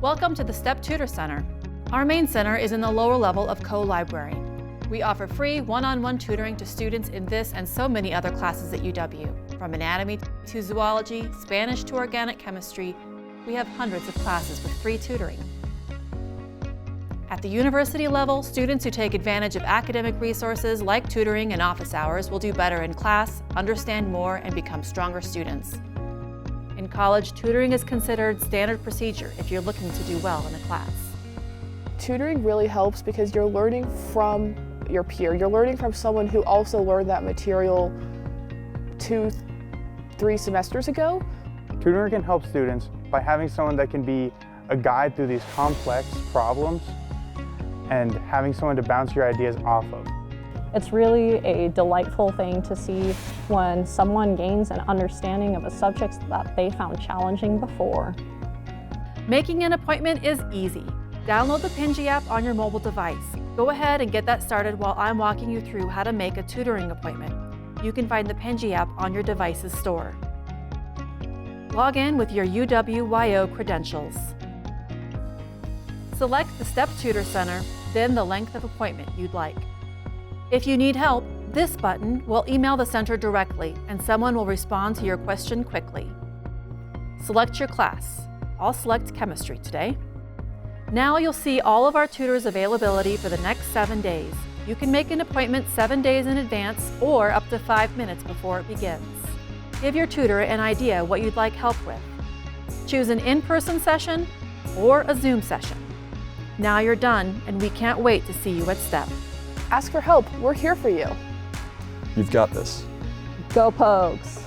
Welcome to the STEP Tutor Center. Our main center is in the lower level of Coe Library. We offer free one-on-one tutoring to students in this and so many other classes at UW. From anatomy to zoology, Spanish to organic chemistry, we have hundreds of classes with free tutoring. At the university level, students who take advantage of academic resources like tutoring and office hours will do better in class, understand more, and become stronger students. In college, tutoring is considered standard procedure if you're looking to do well in a class. Tutoring really helps because you're learning from your peer. You're learning from someone who also learned that material 2-3 semesters ago. Tutoring can help students by having someone that can be a guide through these complex problems and having someone to bounce your ideas off of. It's really a delightful thing to see when someone gains an understanding of a subject that they found challenging before. Making an appointment is easy. Download the Pingy app on your mobile device. Go ahead and get that started while I'm walking you through how to make a tutoring appointment. You can find the Pingy app on your device's store. Log in with your UW-WYO credentials. Select the STEP Tutor Center, then the length of appointment you'd like. If you need help, this button will email the center directly and someone will respond to your question quickly. Select your class. I'll select chemistry today. Now you'll see all of our tutors' availability for the next 7 days. You can make an appointment 7 days in advance or up to 5 minutes before it begins. Give your tutor an idea what you'd like help with. Choose an in-person session or a Zoom session. Now you're done, and we can't wait to see you at STEP. Ask for help. We're here for you. You've got this. Go Pogues!